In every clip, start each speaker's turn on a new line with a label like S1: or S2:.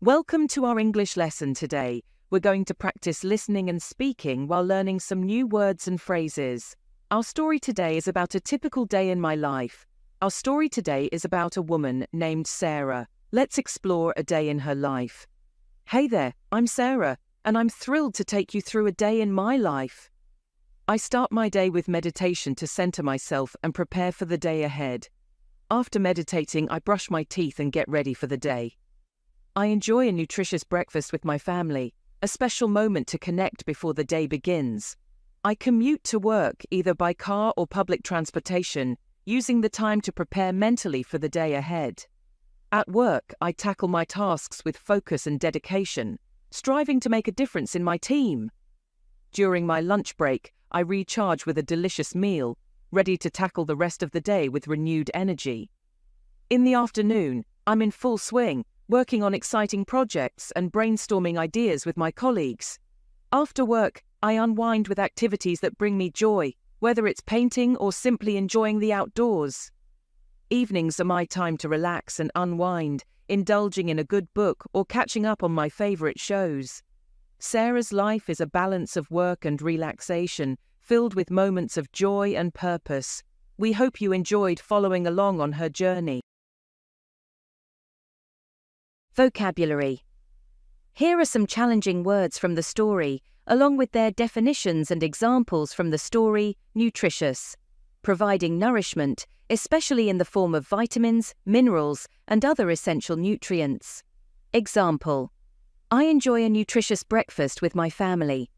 S1: Welcome to our English lesson today. We're going to practice listening and speaking while learning some new words and phrases. Our story today is about a typical day in my life. Our story today is about a woman named Sarah. Let's explore a day in her life. Hey there, I'm Sarah, and I'm thrilled to take you through a day in my life. I start my day with meditation to center myself and prepare for the day ahead. After meditating, I brush my teeth and get ready for the day. I enjoy a nutritious breakfast with my family, a special moment to connect before the day begins. I commute to work either by car or public transportation, using the time to prepare mentally for the day ahead. At work, I tackle my tasks with focus and dedication, striving to make a difference in my team. During my lunch break, I recharge with a delicious meal, ready to tackle the rest of the day with renewed energy. In the afternoon, I'm in full swing, working on exciting projects and brainstorming ideas with my colleagues. After work, I unwind with activities that bring me joy, whether it's painting or simply enjoying the outdoors. Evenings are my time to relax and unwind, indulging in a good book or catching up on my favorite shows. Sarah's life is a balance of work and relaxation, filled with moments of joy and purpose. We hope you enjoyed following along on her journey.
S2: Vocabulary. Here are some challenging words from the story, along with their definitions and examples from the story. Nutritious. Providing nourishment, especially in the form of vitamins, minerals, and other essential nutrients. Example. I enjoy a nutritious breakfast with my family.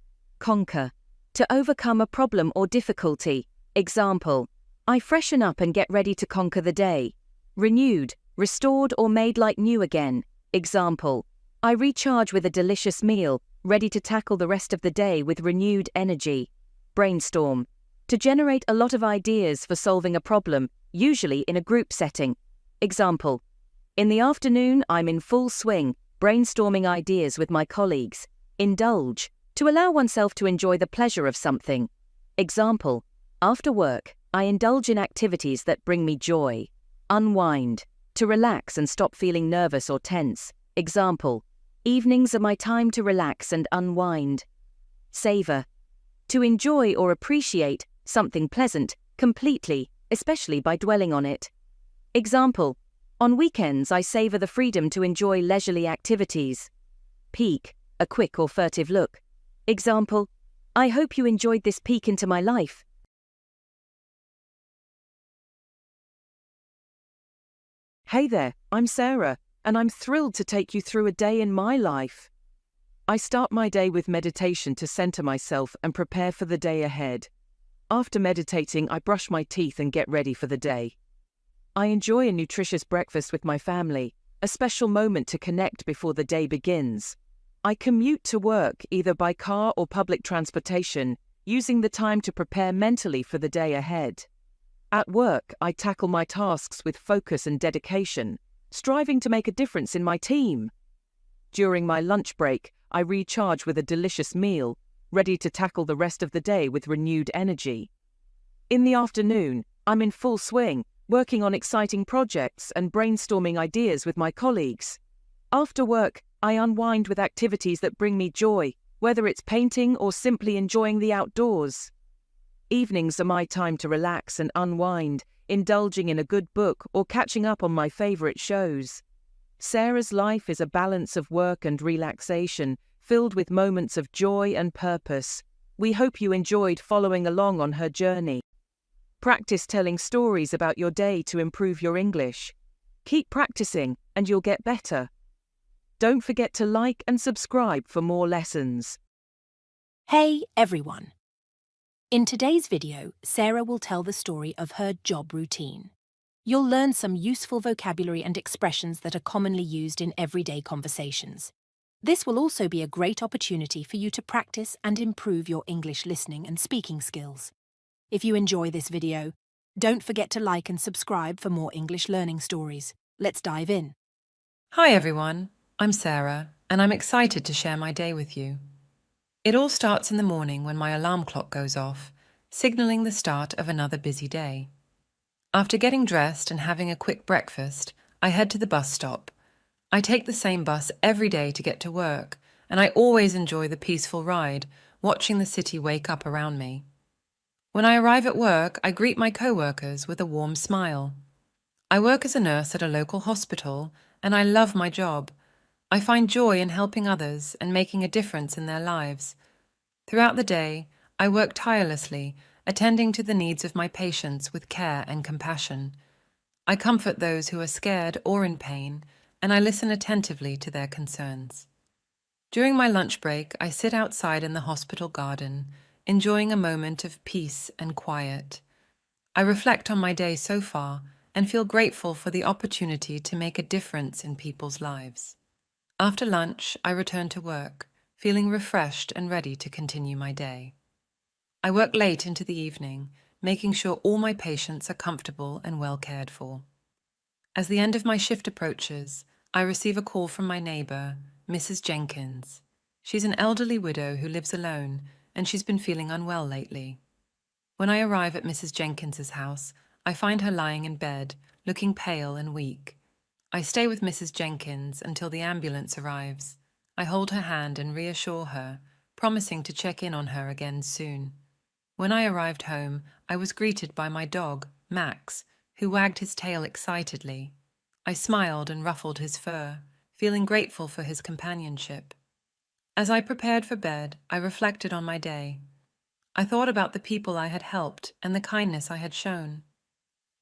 S2: Conquer. To overcome a problem or difficulty. Example. I freshen up and get ready to conquer the day. Renewed, restored or made like new again. Example. I recharge with a delicious meal, ready to tackle the rest of the day with renewed energy. Brainstorm. To generate a lot of ideas for solving a problem, usually in a group setting. Example. In the afternoon, I'm in full swing, brainstorming ideas with my colleagues. Indulge. To allow oneself to enjoy the pleasure of something. Example. After work, I indulge in activities that bring me joy. Unwind. To relax and stop feeling nervous or tense. Example. Evenings are my time to relax and unwind. Savor. To enjoy or appreciate something pleasant completely, especially by dwelling on it. Example. On weekends, I savor the freedom to enjoy leisurely activities. Peek. A quick or furtive look. Example. I hope you enjoyed this peek into my life.
S1: Hey there, I'm Sarah, and I'm thrilled to take you through a day in my life. I start my day with meditation to center myself and prepare for the day ahead. After meditating, I brush my teeth and get ready for the day. I enjoy a nutritious breakfast with my family, a special moment to connect before the day begins. I commute to work either by car or public transportation, using the time to prepare mentally for the day ahead. At work, I tackle my tasks with focus and dedication, striving to make a difference in my team. During my lunch break, I recharge with a delicious meal, ready to tackle the rest of the day with renewed energy. In the afternoon, I'm in full swing, working on exciting projects and brainstorming ideas with my colleagues. After work, I unwind with activities that bring me joy, whether it's painting or simply enjoying the outdoors. Evenings are my time to relax and unwind, indulging in a good book or catching up on my favorite shows. Sarah's life is a balance of work and relaxation, filled with moments of joy and purpose. We hope you enjoyed following along on her journey. Practice telling stories about your day to improve your English. Keep practicing, and you'll get better. Don't forget to like and subscribe for more lessons.
S3: Hey everyone! In today's video, Sarah will tell the story of her job routine. You'll learn some useful vocabulary and expressions that are commonly used in everyday conversations. This will also be a great opportunity for you to practice and improve your English listening and speaking skills. If you enjoy this video, don't forget to like and subscribe for more English learning stories. Let's dive in.
S4: Hi everyone, I'm Sarah, and I'm excited to share my day with you. It all starts in the morning when my alarm clock goes off, signalling the start of another busy day. After getting dressed and having a quick breakfast, I head to the bus stop, I take the same bus every day to get to work, and I always enjoy the peaceful ride, watching the city wake up around me. When I arrive at work, I greet my co-workers with a warm smile. I work as a nurse at a local hospital, and I love my job. I find joy in helping others and making a difference in their lives. Throughout the day, I work tirelessly, attending to the needs of my patients with care and compassion. I comfort those who are scared or in pain, and I listen attentively to their concerns. During my lunch break, I sit outside in the hospital garden, enjoying a moment of peace and quiet. I reflect on my day so far and feel grateful for the opportunity to make a difference in people's lives. After lunch, I return to work, feeling refreshed and ready to continue my day. I work late into the evening, making sure all my patients are comfortable and well cared for. As the end of my shift approaches, I receive a call from my neighbour, Mrs. Jenkins. She's an elderly widow who lives alone, and she's been feeling unwell lately. When I arrive at Mrs. Jenkins's house, I find her lying in bed, looking pale and weak. I stay with Mrs. Jenkins until the ambulance arrives. I hold her hand and reassure her, promising to check in on her again soon. When I arrived home, I was greeted by my dog, Max, who wagged his tail excitedly. I smiled and ruffled his fur, feeling grateful for his companionship. As I prepared for bed, I reflected on my day. I thought about the people I had helped and the kindness I had shown.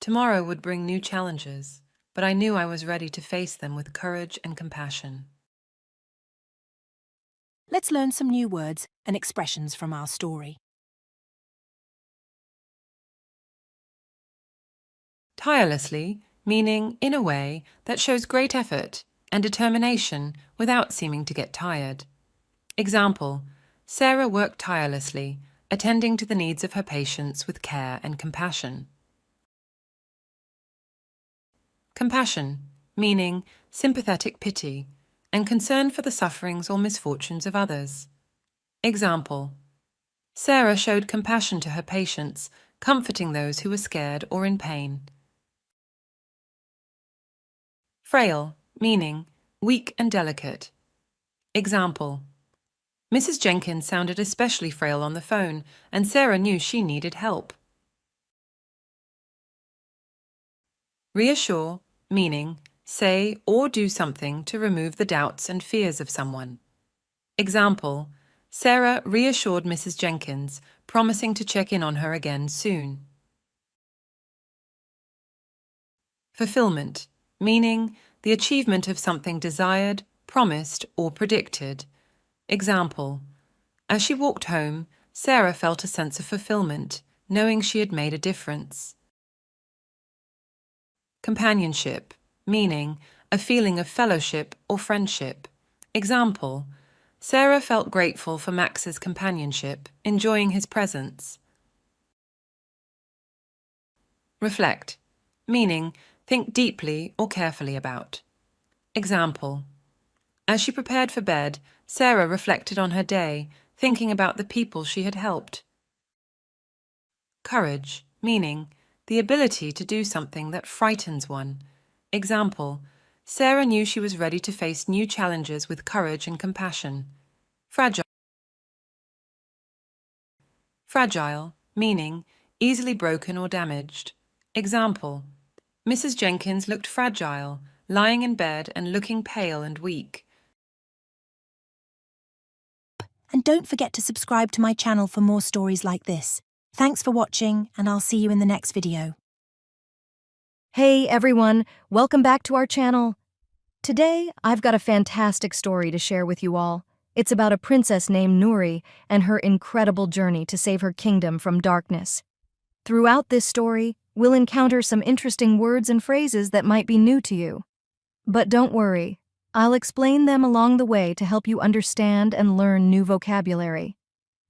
S4: Tomorrow would bring new challenges, but I knew I was ready to face them with courage and compassion.
S3: Let's learn some new words and expressions from our story.
S4: Tirelessly, meaning in a way that shows great effort and determination without seeming to get tired. Example: Sarah worked tirelessly, attending to the needs of her patients with care and compassion. Compassion, meaning sympathetic pity and concern for the sufferings or misfortunes of others. Example: Sarah showed compassion to her patients, comforting those who were scared or in pain. Frail, meaning weak and delicate. Example: Mrs. Jenkins sounded especially frail on the phone, and Sarah knew she needed help. Reassure, meaning say or do something to remove the doubts and fears of someone. Example: Sarah reassured Mrs. Jenkins, promising to check in on her again soon. Fulfillment, meaning the achievement of something desired, promised, or predicted. Example: As she walked home, Sarah felt a sense of fulfillment, knowing she had made a difference. Companionship, meaning a feeling of fellowship or friendship. Example: Sarah felt grateful for Max's companionship, enjoying his presence. Reflect, meaning think deeply or carefully about. Example: As she prepared for bed, Sarah reflected on her day, thinking about the people she had helped. Courage, meaning the ability to do something that frightens one. Example: Sarah knew she was ready to face new challenges with courage and compassion. Fragile, meaning easily broken or damaged. Example: Mrs. Jenkins looked fragile, lying in bed and looking pale and weak.
S3: And don't forget to subscribe to my channel for more stories like this. Thanks for watching, and I'll see you in the next video.
S2: Hey everyone, welcome back to our channel. Today, I've got a fantastic story to share with you all. It's about a princess named Nuri and her incredible journey to save her kingdom from darkness. Throughout this story, we'll encounter some interesting words and phrases that might be new to you. But don't worry, I'll explain them along the way to help you understand and learn new vocabulary.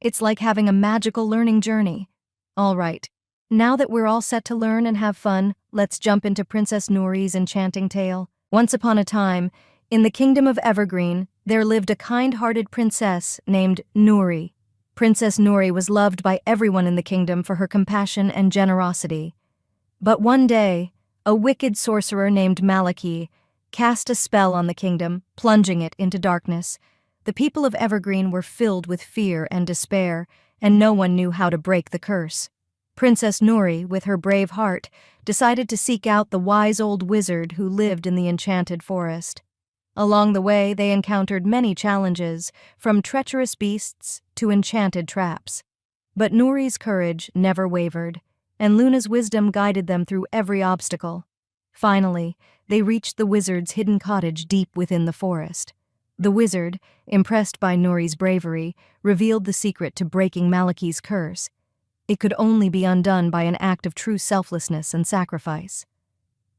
S2: It's like having a magical learning journey. All right, now that we're all set to learn and have fun, let's jump into Princess Nuri's enchanting tale. Once upon a time, in the kingdom of Evergreen, there lived a kind-hearted princess named Nuri. Princess Nuri was loved by everyone in the kingdom for her compassion and generosity. But one day, a wicked sorcerer named Maliki
S5: cast a spell on the kingdom, plunging it into darkness. The people of Evergreen were filled with fear and despair, and no one knew how to break the curse. Princess Nuri, with her brave heart, decided to seek out the wise old wizard who lived in the enchanted forest. Along the way, they encountered many challenges, from treacherous beasts to enchanted traps. But Nuri's courage never wavered, and Luna's wisdom guided them through every obstacle. Finally, they reached the wizard's hidden cottage deep within the forest. The wizard, impressed by Nuri's bravery, revealed the secret to breaking Malachi's curse. It could only be undone by an act of true selflessness and sacrifice.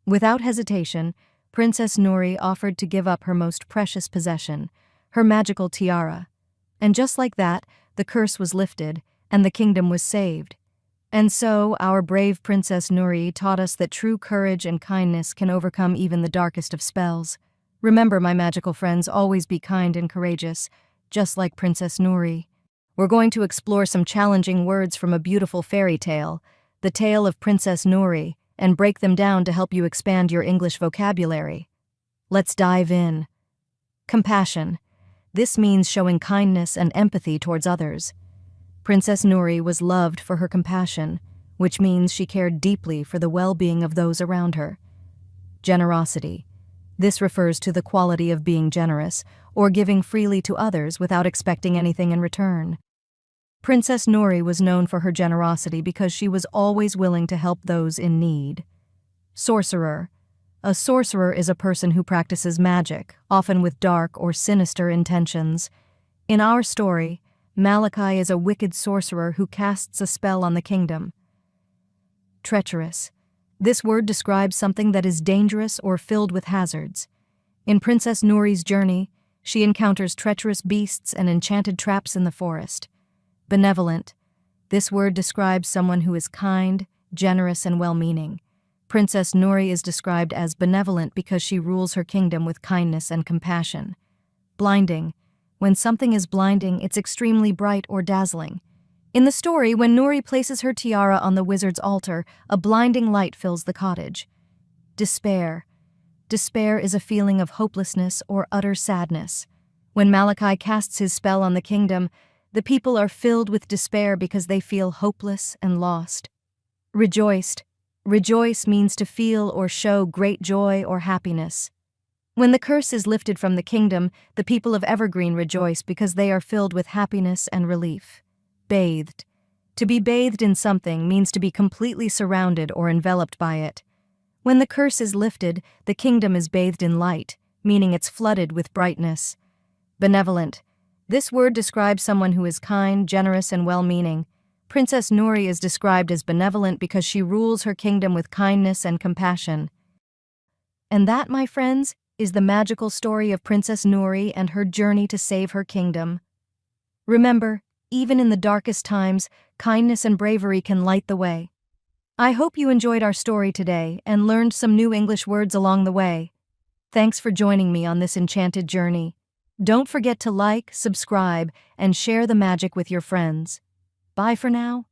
S5: Without hesitation, Princess Nuri offered to give up her most precious possession, her magical tiara. And just like that, the curse was lifted, and the kingdom was saved. And so, our brave Princess Nuri taught us that true courage and kindness can overcome even the darkest of spells. Remember, my magical friends, always be kind and courageous, just like Princess Nuri. We're going to explore some challenging words from a beautiful fairy tale, the tale of Princess Nuri, and break them down to help you expand your English vocabulary. Let's dive in. Compassion. This means showing kindness and empathy towards others. Princess Nuri was loved for her compassion, which means she cared deeply for the well-being of those around her. Generosity. This refers to the quality of being generous or giving freely to others without expecting anything in return. Princess Nuri was known for her generosity because she was always willing to help those in need. Sorcerer. A sorcerer is a person who practices magic, often with dark or sinister intentions. In our story, Malachi is a wicked sorcerer who casts a spell on the kingdom. Treacherous. This word describes something that is dangerous or filled with hazards. In Princess Nuri's journey, she encounters treacherous beasts and enchanted traps in the forest. Benevolent. This word describes someone who is kind, generous, and well-meaning. Princess Nuri is described as benevolent because she rules her kingdom with kindness and compassion. Blinding. When something is blinding, it's extremely bright or dazzling. In the story, when Nuri places her tiara on the wizard's altar, a blinding light fills the cottage. Despair. Despair is a feeling of hopelessness or utter sadness. When Malachi casts his spell on the kingdom, the people are filled with despair because they feel hopeless and lost. Rejoiced. Rejoice means to feel or show great joy or happiness. When the curse is lifted from the kingdom, the people of Evergreen rejoice because they are filled with happiness and relief. Bathed. To be bathed in something means to be completely surrounded or enveloped by it. When the curse is lifted, the kingdom is bathed in light, meaning it's flooded with brightness. Benevolent. This word describes someone who is kind, generous, and well-meaning. Princess Nuri is described as benevolent because she rules her kingdom with kindness and compassion. And that, my friends, is the magical story of Princess Nuri and her journey to save her kingdom. Remember, even in the darkest times, kindness and bravery can light the way. I hope you enjoyed our story today and learned some new English words along the way. Thanks for joining me on this enchanted journey. Don't forget to like, subscribe, and share the magic with your friends. Bye for now.